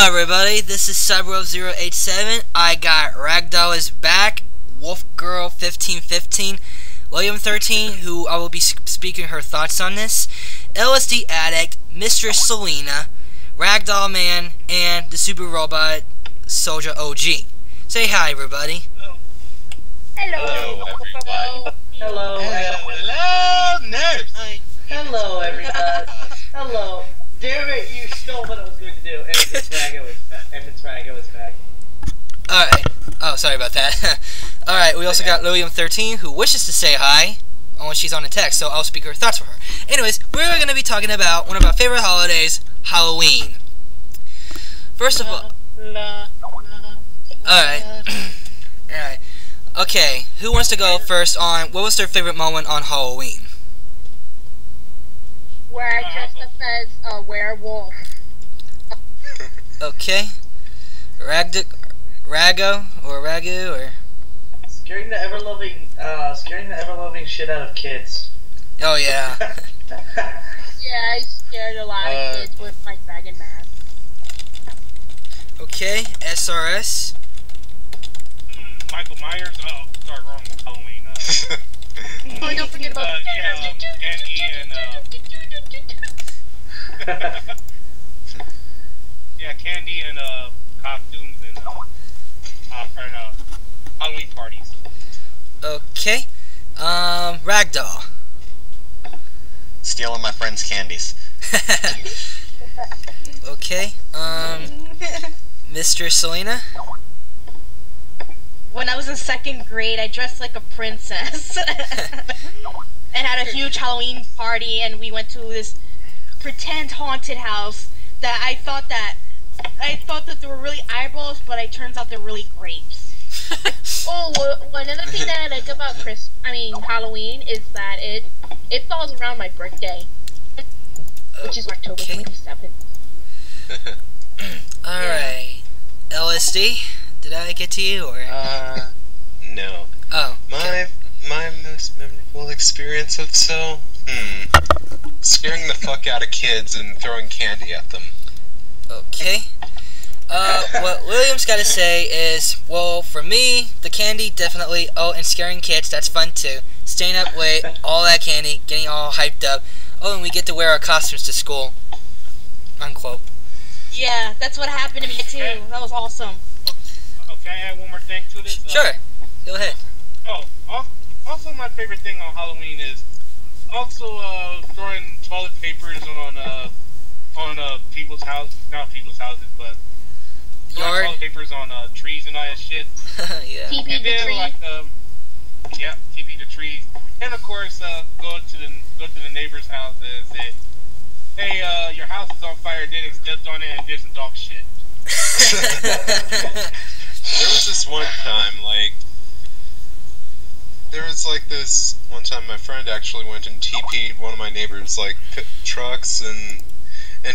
Hello everybody, this is Cyber087. I got Ragdoll is back, Wolfgirl1515, William 13, who I will be speaking her thoughts on this, LSD Addict, Mistress Selena, Ragdoll Man, and the Super Robot Soldier OG. Say hi everybody. Hello. Hello. Hello. Hello, nurse. Hello, everybody. Hello. Damn it, you stole what I was going to do. And Rago is back. Alright. Oh, sorry about that. Alright, we also got William 13, who wishes to say hi when she's on the text, so I'll speak her thoughts for her. Anyways, we're going to be talking about one of our favorite holidays, Halloween. First of all... Alright. Alright. Okay, who wants to go first on what was their favorite moment on Halloween? Where I dressed up as a werewolf. Okay. Ragu, or scaring the ever-loving shit out of kids. oh yeah. Yeah, I scared a lot of kids with my dragon mask. Okay, SRS. Michael Myers. Oh, sorry, wrong with Halloween. Oh, don't forget about Andy and yeah, candy and costumes and Halloween parties. Okay. Ragdoll. Stealing my friend's candies. Okay. Mr. Selena. When I was in 2nd grade, I dressed like a princess and had a huge Halloween party, and we went to this pretend haunted house that I thought that there were really eyeballs, but it turns out they're really grapes. Oh, one other thing that I like about Halloween is that it falls around my birthday, which is October 27th. Alright. LSD? Did I get to you, or? No. Oh. Okay. My most memorable experience of scaring the fuck out of kids and throwing candy at them. Okay. What William's got to say is, well, for me, the candy, definitely. Oh, and scaring kids, that's fun too. Staying up late, all that candy, getting all hyped up. Oh, and we get to wear our costumes to school. Unquote. Yeah, that's what happened to me too. That was awesome. Okay, I add one more thing to this. Sure. Go ahead. Oh, also my favorite thing on Halloween is also throwing toilet papers on people's houses, not people's houses, but throwing toilet papers on trees and all that shit. Yeah. TP And the then tree. yeah, TP the trees, and of course go to the neighbor's house and say, hey, your house is on fire. They stepped on it and did some dog shit. There was this one time, this one time my friend actually went and TP'd one of my neighbor's, trucks, and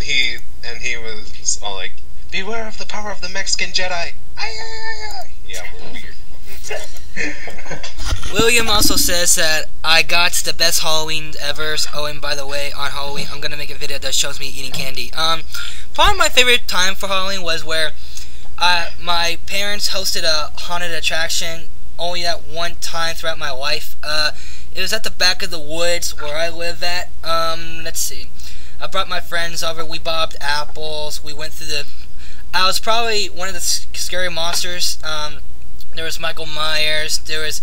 he was all like, beware of the power of the Mexican Jedi! Aye, aye, aye, aye. Yeah, we're weird. William also says that I got the best Halloween ever. Oh, and by the way, on Halloween, I'm gonna make a video that shows me eating candy. Probably my favorite time for Halloween was where my parents hosted a haunted attraction only that one time throughout my life. It was at the back of the woods where I live at. Let's see. I brought my friends over. We bobbed apples. We went through I was probably one of the scary monsters. There was Michael Myers. There was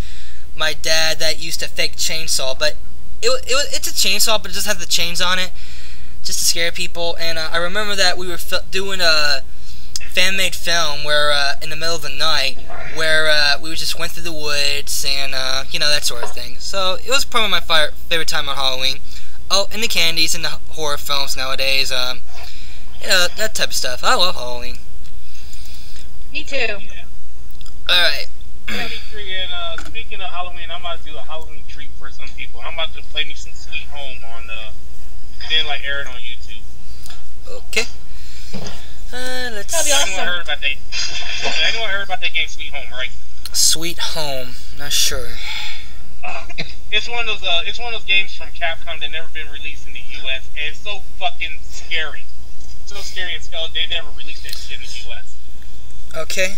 my dad that used to fake chainsaw, but it's a chainsaw, but it just has the chains on it, just to scare people. And I remember that we were doing a fan-made film where in the middle of the night, where we just went through the woods and that sort of thing. So it was probably my favorite time on Halloween. Oh, and the candies and the horror films nowadays. That type of stuff. I love Halloween. Me too. Alright. And speaking of Halloween, I'm about to do a Halloween treat for some people. I'm about to play me some Sweet Home on and then air it on YouTube. Okay. Let's That'd be see. awesome. Anyone heard about that game Sweet Home, right? Sweet Home. Not sure. It's one of those games from Capcom that never been released in the U.S. and it's so fucking scary. so scary as hell. They never released that shit in the U.S. Okay.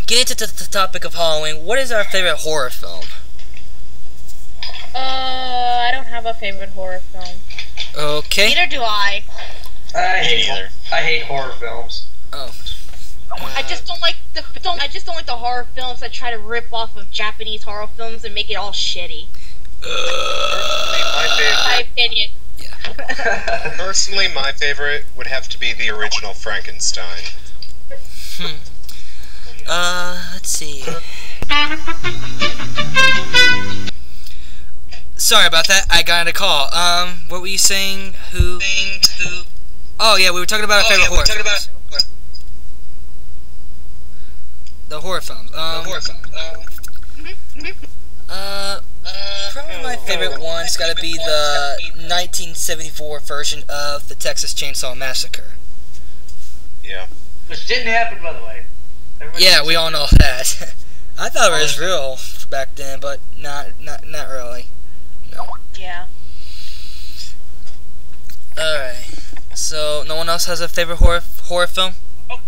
Getting to the topic of Halloween, what is our favorite horror film? I don't have a favorite horror film. Okay. Neither do I. I hate horror films. Oh. I just don't like the horror films that try to rip off of Japanese horror films and make it all shitty. My opinion. Personally, my favorite would have to be the original Frankenstein. Let's see. Sorry about that. I got a call. What were you saying? Who? Oh yeah, we were talking about our favorite horror films. The horror films. Probably my favorite one's gotta be the 1974 version of the Texas Chainsaw Massacre. Yeah. Which didn't happen, by the way. Yeah, we all know that. I thought it was real back then, but not really. No. Yeah. Alright. So, no one else has a favorite horror film? Oh,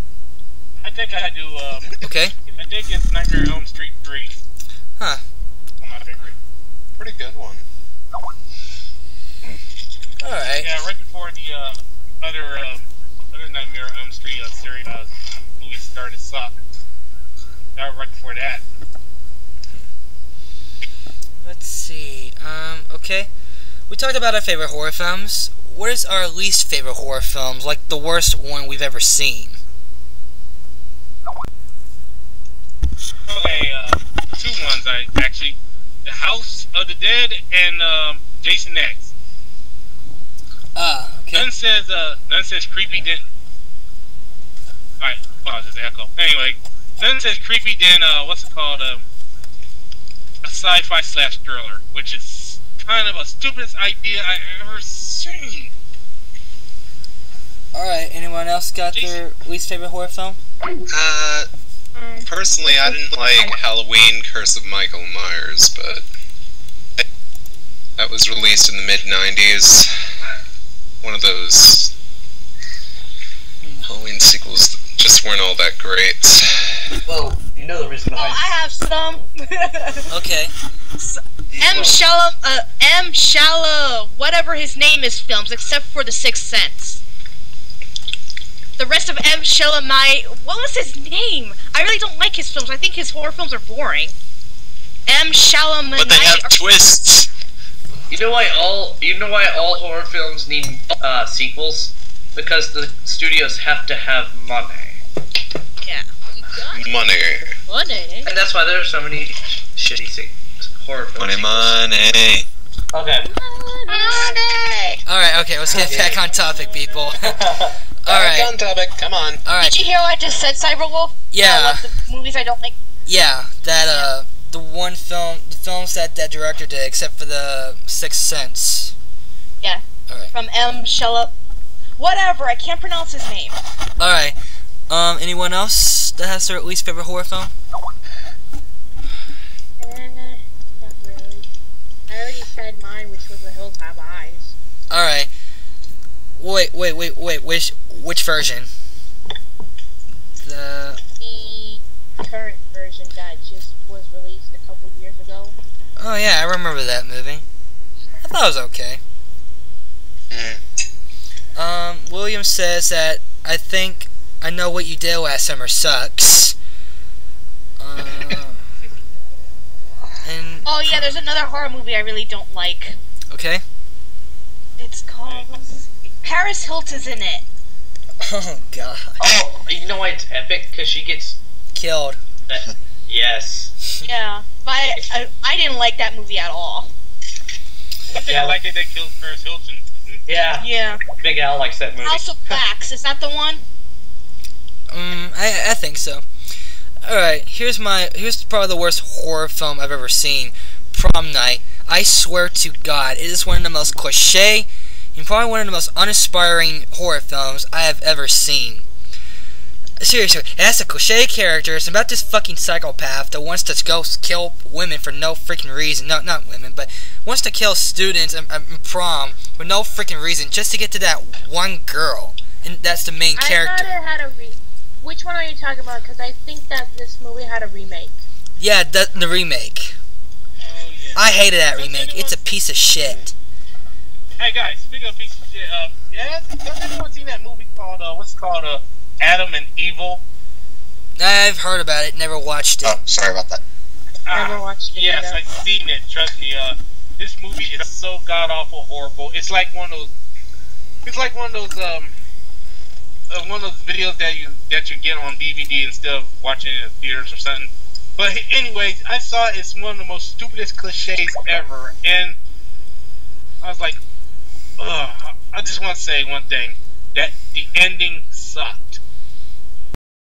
I think I do. Okay. I think it's Nightmare on Elm Street 3. Huh. One of my favorite. Pretty good one. Alright. Yeah, right before the other Nightmare on Elm Street series movie started to suck. That was right before that. Let's see. Okay. We talked about our favorite horror films. What is our least favorite horror films? Like the worst one we've ever seen? Okay, two ones actually. The House of the Dead and Jason X. Okay. None says creepy then. Alright, apologize, echo. Anyway, none says creepy then what's it called? A sci-fi slash thriller, which is kind of a stupidest idea I ever seen. Alright, anyone else got their least favorite horror film? Personally, I didn't like Halloween Curse of Michael Myers, but that was released in the mid-90s. One of those Halloween sequels that just weren't all that great. Well, you know the reason behind I have some. Okay. M. Shallow, whatever his name is, films, except for The Sixth Sense. The rest of M. Shalomite, what was his name? I really don't like his films. I think his horror films are boring. M. Shalomite. But they have twists. You know why all horror films need sequels? Because the studios have to have money. Yeah. Money. Money. And that's why there are so many shitty horror films. Money. Okay. Alright, okay, let's get back on topic, people. Alright, Alright. on topic, come on. Alright. Did you hear what I just said, Cyberwolf? Yeah. What the movies I don't like? Yeah, that, the films that director did, except for The Sixth Sense. Yeah. Alright. From M. Shallow. Whatever, I can't pronounce his name. Alright. Anyone else that has their least favorite horror film? Not really. I already said mine, which was The Hills Have Eyes. Alright. Wait, which version? The current version that just was released a couple years ago. Oh yeah, I remember that movie. I thought it was okay. William says that I think I Know What You Did Last Summer sucks. And Oh yeah, there's another horror movie I really don't like. okay. It's called Paris Hilton's in it. Oh god. Oh, you know why it's epic? Because she gets... Killed. Yes. Yeah, but I didn't like that movie at all. I think I like that they killed Paris Hilton. Yeah. Yeah. Big Al likes that movie. House of Wax, is that the one? I think so. Alright, here's probably the worst horror film I've ever seen. Prom Night. I swear to God, it is one of the most cliche and probably one of the most uninspiring horror films I have ever seen. Seriously, it has a cliche character. It's about this fucking psychopath that wants to go kill women for no freaking reason. No, not women, but wants to kill students in prom for no freaking reason just to get to that one girl. And that's the main character. I thought it had a Which one are you talking about? Because I think that this movie had a remake. Yeah, the remake. Oh, yeah. I hated that remake. It's a piece of shit. Hey guys, speaking of piece of shit, has anyone seen that movie called Adam and Evil? I've heard about it, never watched it. Oh, sorry about that. Never watched it. Yes, either. I've seen it. Trust me. This movie is so god awful horrible. It's like one of those. It's like one of those videos that you get on DVD instead of watching it in theaters or something. But anyways, I saw it's one of the most stupidest cliches ever, and I was like, ugh. I just want to say one thing: that the ending sucked.